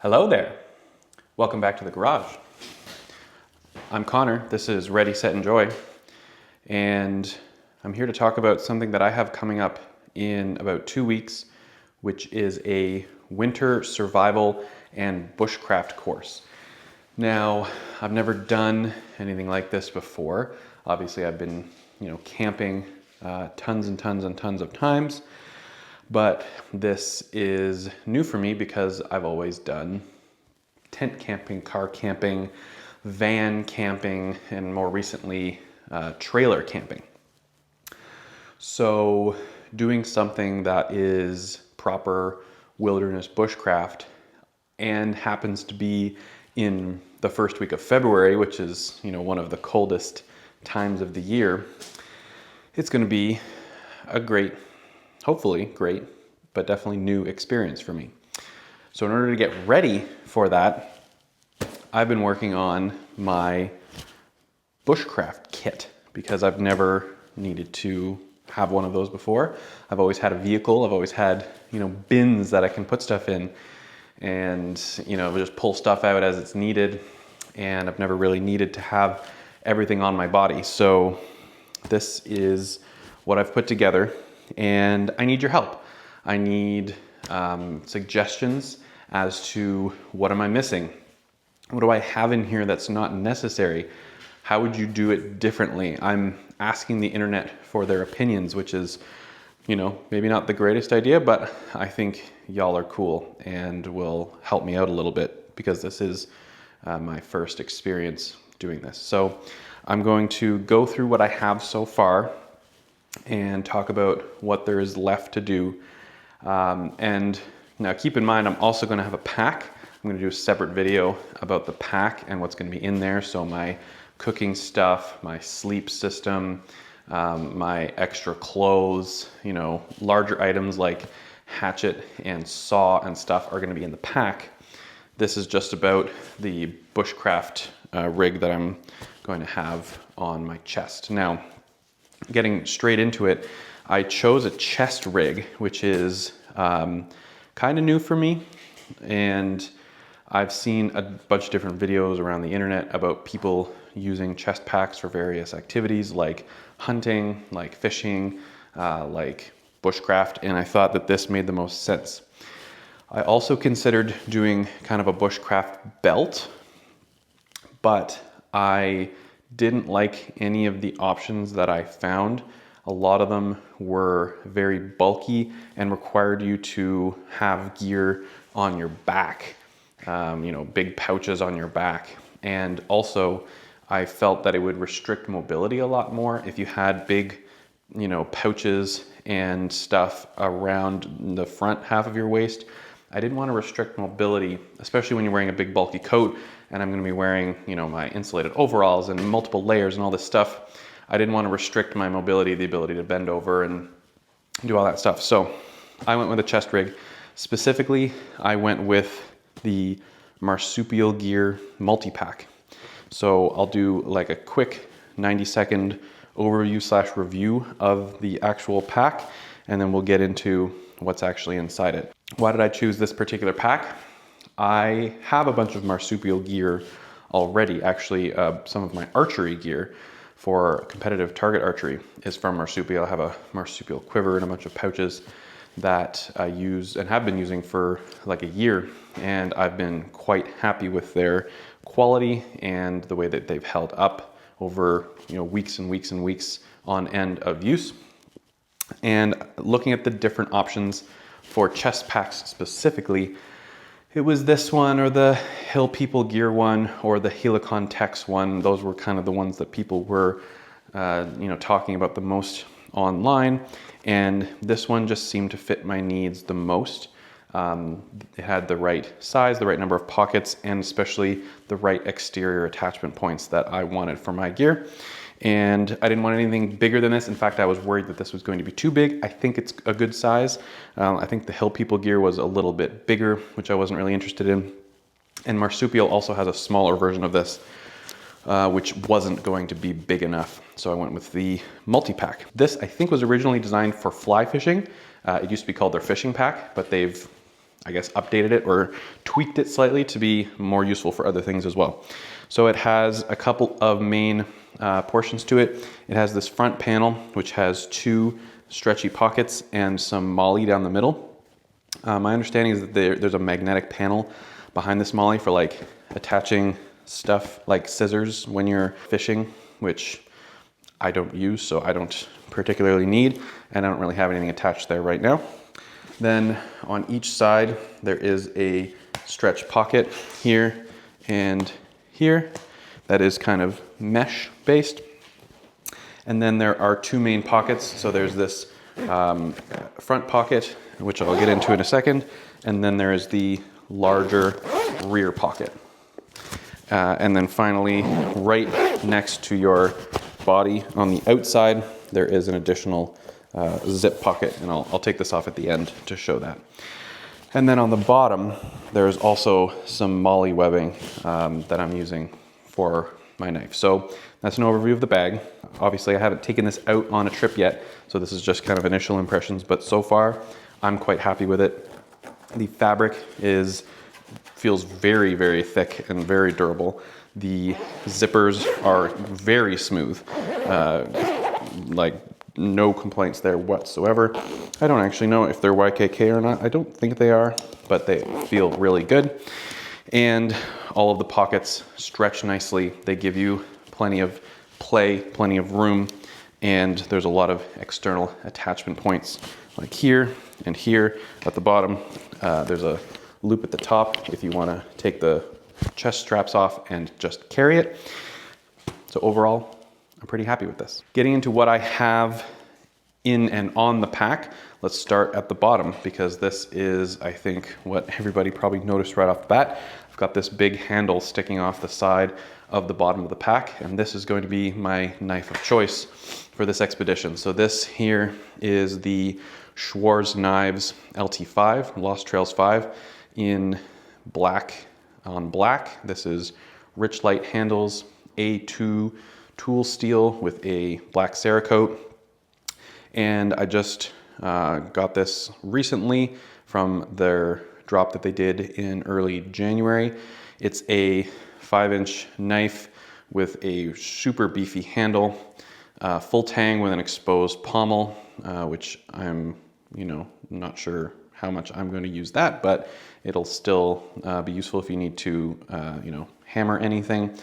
Hello there. Welcome back to the garage. I'm Connor. This is Ready, Set, Enjoy. And I'm here to talk about something that I have coming up in about 2 weeks, which is a winter survival and bushcraft course. Now, I've never done anything like this before. Obviously, I've been, camping tons and tons and tons of times. But this is new for me because I've always done tent camping, car camping, van camping, and more recently, trailer camping. So doing something that is proper wilderness bushcraft and happens to be in the first week of February, which is, one of the coldest times of the year, it's going to be a great, hopefully great, but definitely new experience for me. So in order to get ready for that, I've been working on my bushcraft kit because I've never needed to have one of those before. I've always had a vehicle. I've always had, bins that I can put stuff in and, just pull stuff out as it's needed. And I've never really needed to have everything on my body. So this is what I've put together and I need your help. I need suggestions as to what am I missing? What do I have in here that's not necessary? How would you do it differently? I'm asking the internet for their opinions, which is, maybe not the greatest idea, but I think y'all are cool and will help me out a little bit because this is my first experience doing this. So I'm going to go through what I have so far and talk about what there is left to do. And now keep in mind, I'm also going to have a pack. I'm going to do a separate video about the pack and what's going to be in there. So my cooking stuff, my sleep system, my extra clothes, larger items like hatchet and saw and stuff are going to be in the pack. This is just about the bushcraft rig that I'm going to have on my chest. Now, getting straight into it, I chose a chest rig, which is kind of new for me. And I've seen a bunch of different videos around the internet about people using chest packs for various activities like hunting, like fishing, like bushcraft. And I thought that this made the most sense. I also considered doing kind of a bushcraft belt, but I didn't like any of the options that I found. A lot of them were very bulky and required you to have gear on your back, big pouches on your back. And also I felt that it would restrict mobility a lot more if you had big, pouches and stuff around the front half of your waist. I didn't want to restrict mobility, especially when you're wearing a big bulky coat and I'm going to be wearing, my insulated overalls and multiple layers and all this stuff. I didn't want to restrict my mobility, the ability to bend over and do all that stuff. So I went with a chest rig. Specifically, I went with the Marsupial Gear multi-pack. So I'll do like a quick 90-second overview / review of the actual pack, and then we'll get into what's actually inside it. Why did I choose this particular pack? I have a bunch of marsupial gear already. Actually, some of my archery gear for competitive target archery is from marsupial. I have a marsupial quiver and a bunch of pouches that I use and have been using for like a year. And I've been quite happy with their quality and the way that they've held up over, weeks and weeks and weeks on end of use. And looking at the different options for chest packs specifically, it was this one or the Hill People Gear one or the Helicon Tex one. Those were kind of the ones that people were, talking about the most online. And this one just seemed to fit my needs the most. It had the right size, the right number of pockets, and especially the right exterior attachment points that I wanted for my gear. And I didn't want anything bigger than this. In fact, I was worried that this was going to be too big. I think it's a good size. I think the Hill People gear was a little bit bigger, which I wasn't really interested in. And Marsupial also has a smaller version of this, which wasn't going to be big enough. So I went with the multi-pack. This, I think, was originally designed for fly fishing. It used to be called their fishing pack, but they've I guess, updated it or tweaked it slightly to be more useful for other things as well. So it has a couple of main portions to it. It has this front panel, which has 2 stretchy pockets and some MOLLE down the middle. My understanding is that there's a magnetic panel behind this MOLLE for like attaching stuff like scissors when you're fishing, which I don't use, so I don't particularly need, and I don't really have anything attached there right now. Then on each side, there is a stretch pocket here and here that is kind of mesh based. And then there are 2 main pockets. So there's this front pocket, which I'll get into in a second, and then there is the larger rear pocket. And then finally, right next to your body on the outside, there is an additional zip pocket, and I'll take this off at the end to show that. And then on the bottom, there's also some MOLLE webbing that I'm using for my knife. So that's an overview of the bag. Obviously, I haven't taken this out on a trip yet, so this is just kind of initial impressions, but so far, I'm quite happy with it. The fabric feels very, very thick and very durable. The zippers are very smooth, like no complaints there whatsoever. I don't actually know if they're YKK or not. I don't think they are, but they feel really good. And all of the pockets stretch nicely. They give you plenty of play, plenty of room, and there's a lot of external attachment points like here and here at the bottom. There's a loop at the top if you want to take the chest straps off and just carry it. So overall, I'm pretty happy with this. Getting into what I have in and on the pack, let's start at the bottom, because this is, I think, what everybody probably noticed right off the bat. I've got this big handle sticking off the side of the bottom of the pack, and this is going to be my knife of choice for this expedition. So this here is the Schwarz Knives LT5, Lost Trails 5, in black on black. This is rich light handles, A2 tool steel with a black Cerakote. And I just got this recently from their drop that they did in early January. It's a 5-inch knife with a super beefy handle, full tang with an exposed pommel, which I'm, not sure how much I'm going to use that, but it'll still be useful if you need to, hammer anything.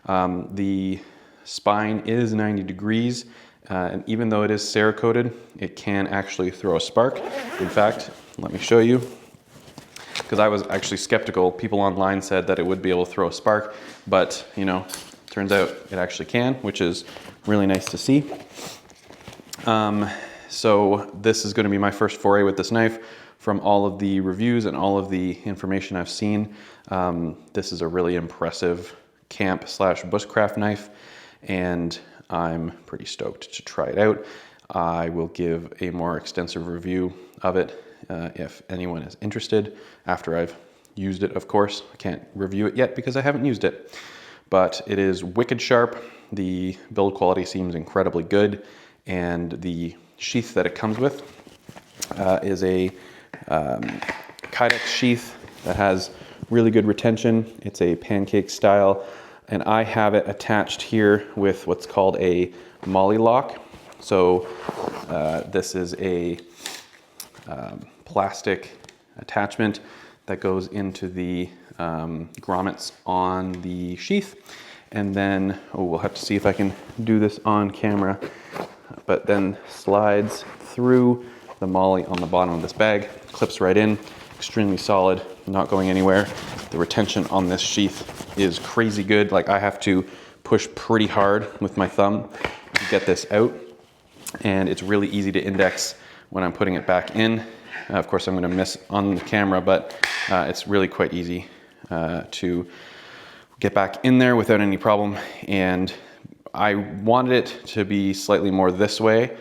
The spine is 90 degrees, and even though it is Cerakoted, it can actually throw a spark. In fact, let me show you, because I was actually skeptical. People online said that it would be able to throw a spark, but turns out it actually can, which is really nice to see. So this is going to be my first foray with this knife. From all of the reviews and all of the information I've seen, this is a really impressive camp/bushcraft knife, and I'm pretty stoked to try it out. I will give a more extensive review of it if anyone is interested after I've used it, of course. I can't review it yet because I haven't used it, but it is wicked sharp. The build quality seems incredibly good, and the sheath that it comes with is a Kydex sheath that has really good retention. It's a pancake style, and I have it attached here with what's called a MOLLE lock. So this is a plastic attachment that goes into the grommets on the sheath, and then we'll have to see if I can do this on camera, but then slides through the MOLLE on the bottom of this bag, clips right in, extremely solid, not going anywhere. The retention on this sheath is crazy good. Like, I have to push pretty hard with my thumb to get this out, and it's really easy to index when I'm putting it back in. Of course, I'm going to miss on the camera, but it's really quite easy to get back in there without any problem. And I wanted it to be slightly more this way,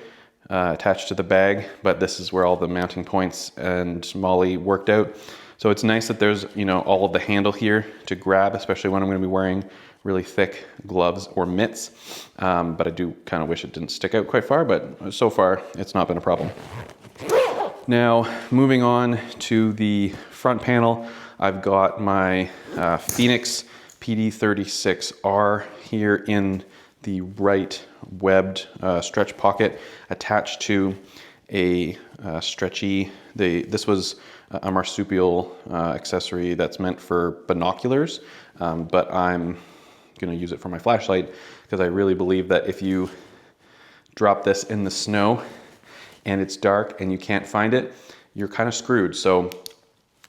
attached to the bag, but this is where all the mounting points and MOLLE worked out. So it's nice that there's, all of the handle here to grab, especially when I'm going to be wearing really thick gloves or mitts. But I do kind of wish it didn't stick out quite far, but so far it's not been a problem. Now, moving on to the front panel, I've got my Phoenix PD36R here in the right webbed stretch pocket attached to a stretchy, this was a marsupial accessory that's meant for binoculars, but I'm gonna use it for my flashlight because I really believe that if you drop this in the snow and it's dark and you can't find it, you're kind of screwed. So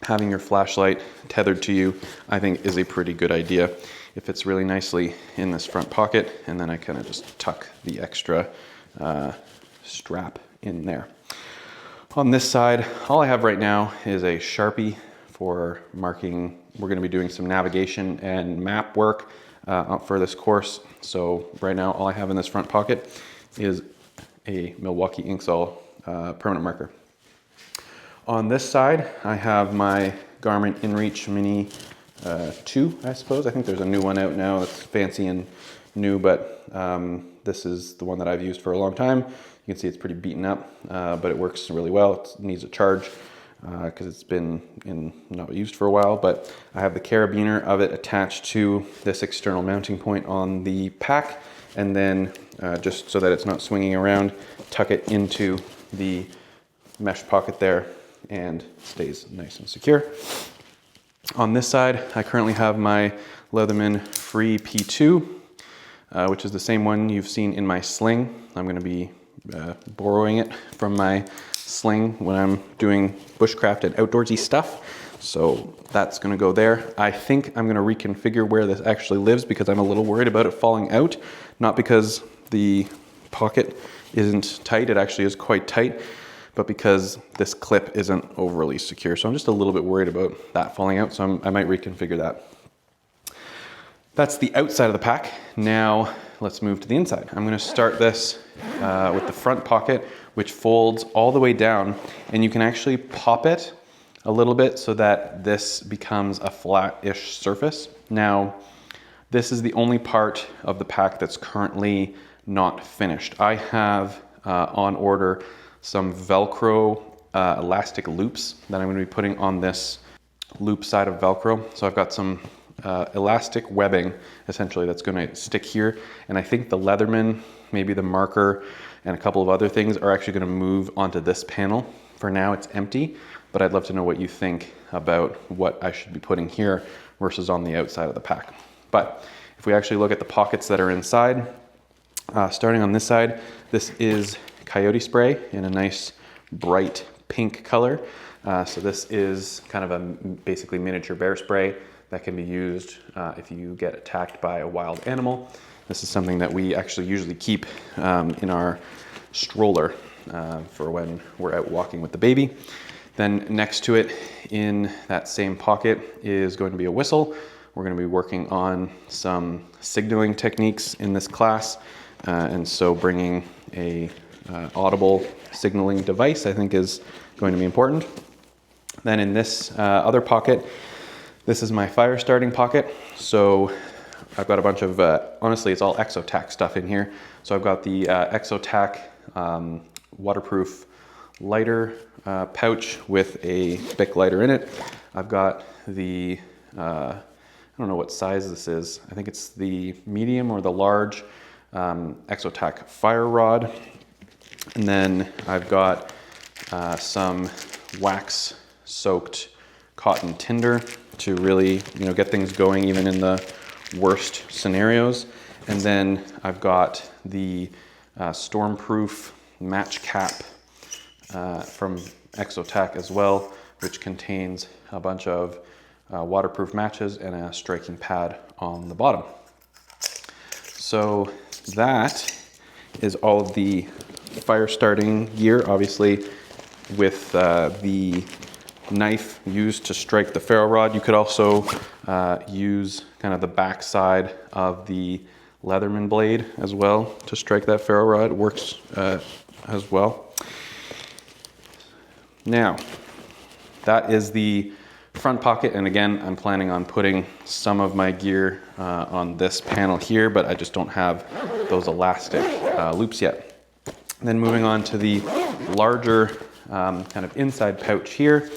having your flashlight tethered to you, I think, is a pretty good idea. It fits really nicely in this front pocket, and then I kind of just tuck the extra strap in there. On this side, all I have right now is a Sharpie for marking. We're going to be doing some navigation and map work for this course. So right now, all I have in this front pocket is a Milwaukee Inksol permanent marker. On this side, I have my Garmin InReach Mini 2, I suppose. I think there's a new one out now that's fancy and new, but this is the one that I've used for a long time. You can see it's pretty beaten up, but it works really well. It needs a charge because it's been not used for a while, but I have the carabiner of it attached to this external mounting point on the pack, and then just so that it's not swinging around, tuck it into the mesh pocket there and stays nice and secure. On this side, I currently have my Leatherman Free P2, which is the same one you've seen in my sling. I'm going to be borrowing it from my sling when I'm doing bushcraft and outdoorsy stuff. So that's going to go there. I think I'm going to reconfigure where this actually lives because I'm a little worried about it falling out. Not because the pocket isn't tight, it actually is quite tight, but because this clip isn't overly secure. So I'm just a little bit worried about that falling out, so I might reconfigure that. That's the outside of the pack. Now let's move to the inside. I'm gonna start this with the front pocket, which folds all the way down, and you can actually pop it a little bit so that this becomes a flat-ish surface. Now, this is the only part of the pack that's currently not finished. I have on order some Velcro elastic loops that I'm going to be putting on this loop side of Velcro. So I've got some elastic webbing essentially that's going to stick here, and I think the Leatherman, maybe the marker, and a couple of other things are actually going to move onto this panel. For now it's empty, but I'd love to know what you think about what I should be putting here versus on the outside of the pack. But if we actually look at the pockets that are inside, starting on this side, this is coyote spray in a nice bright pink color. So this is kind of a basically miniature bear spray that can be used if you get attacked by a wild animal. This is something that we actually usually keep in our stroller for when we're out walking with the baby. Then next to it in that same pocket is going to be a whistle. We're going to be working on some signaling techniques in this class, and so bringing a audible signaling device I think is going to be important. Then in this other pocket, this is my fire starting pocket. So I've got a bunch of, honestly it's all Exotac stuff in here. So I've got the Exotac waterproof lighter pouch with a Bic lighter in it. I've got the, I don't know what size this is. I think it's the medium or the large Exotac fire rod. And then I've got some wax soaked cotton tinder to really, get things going even in the worst scenarios. And then I've got the stormproof match cap from Exotac as well, which contains a bunch of waterproof matches and a striking pad on the bottom. So that is all of the fire starting gear, obviously with the knife used to strike the ferro rod. You could also use kind of the back side of the Leatherman blade as well to strike that ferro rod. It works as well. Now, that is the front pocket, and again, I'm planning on putting some of my gear on this panel here, but I just don't have those elastic loops yet. Then moving on to the larger kind of inside pouch here.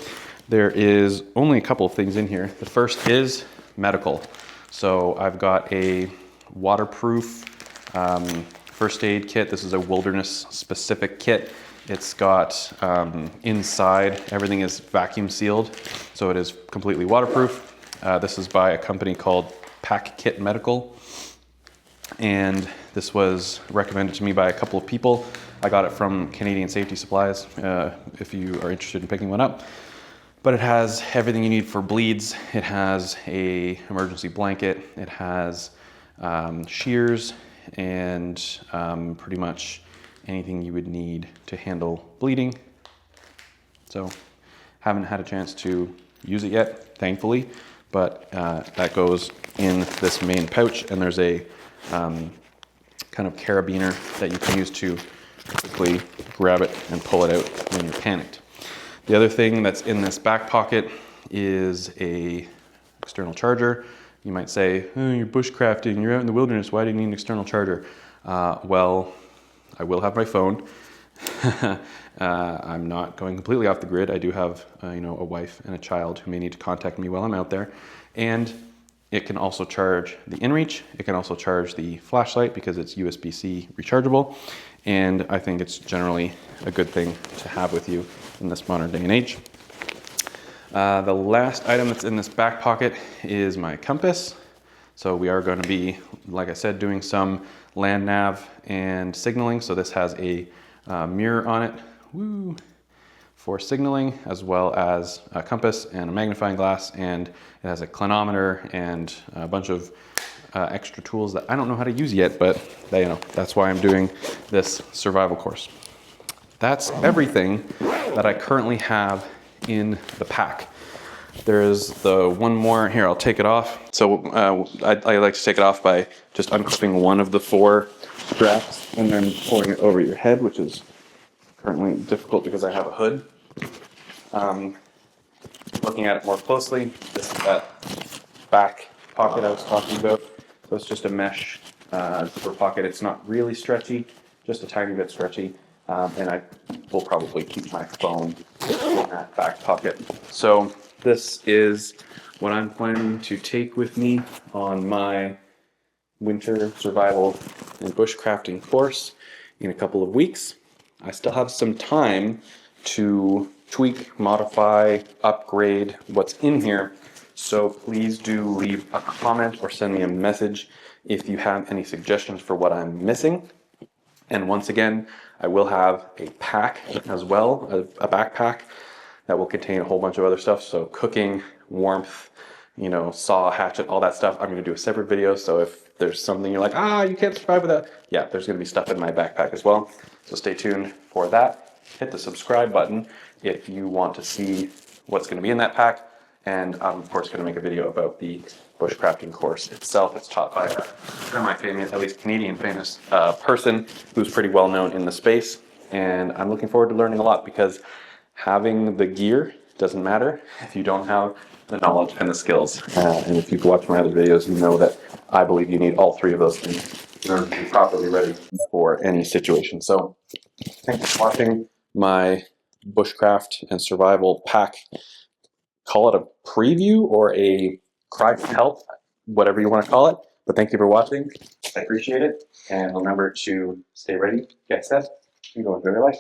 There is only a couple of things in here. The first is medical. So I've got a waterproof first aid kit. This is a wilderness specific kit. It's got inside, everything is vacuum sealed, so it is completely waterproof. This is by a company called Pack Kit Medical, and this was recommended to me by a couple of people. I got it from Canadian Safety Supplies, if you are interested in picking one up. But it has everything you need for bleeds. It has a emergency blanket. It has shears and pretty much anything you would need to handle bleeding. So haven't had a chance to use it yet, thankfully, but that goes in this main pouch, and there's a kind of carabiner that you can use to quickly grab it and pull it out when you're panicked. The other thing that's in this back pocket is a external charger. You might say, oh, you're bushcrafting, you're out in the wilderness, why do you need an external charger? Well, I will have my phone. I'm not going completely off the grid. I do have a wife and a child who may need to contact me while I'm out there. And it can also charge the inReach. It can also charge the flashlight because it's USB-C rechargeable. And I think it's generally a good thing to have with you in this modern day and age. The last item that's in this back pocket is my compass. So we are going to be, like I said, doing some land nav and signaling. So this has a mirror on it for signaling, as well as a compass and a magnifying glass, and it has a clinometer and a bunch of extra tools that I don't know how to use yet, but that's why I'm doing this survival course. That's everything that I currently have in the pack. There's the one more here, I'll take it off. So I like to take it off by just unclipping one of the 4 straps and then pulling it over your head, which is currently difficult because I have a hood. Looking at it more closely, this is that back pocket I was talking about. So it's just a mesh zipper pocket. It's not really stretchy, just a tiny bit stretchy. And I will probably keep my phone in that back pocket. So this is what I'm planning to take with me on my winter survival and bushcrafting course in a couple of weeks. I still have some time to tweak, modify, upgrade what's in here. So please do leave a comment or send me a message if you have any suggestions for what I'm missing. And once again, I will have a pack as well, a backpack that will contain a whole bunch of other stuff. So cooking, warmth, saw, hatchet, all that stuff. I'm going to do a separate video. So if there's something you're like, you can't survive without, yeah, there's going to be stuff in my backpack as well. So stay tuned for that. Hit the subscribe button if you want to see what's going to be in that pack. And I'm, of course, going to make a video about the bushcrafting course itself. It's taught by a semi-famous, at least Canadian famous person who's pretty well known in the space. And I'm looking forward to learning a lot, because having the gear doesn't matter if you don't have the knowledge and the skills. And if you've watched my other videos, you know that I believe you need all 3 of those things in order to be properly ready for any situation. So thanks for watching my bushcraft and survival pack. Call it a preview or a cry for help, whatever you want to call it. But thank you for watching. I appreciate it. And remember to stay ready, get set, and go enjoy your life.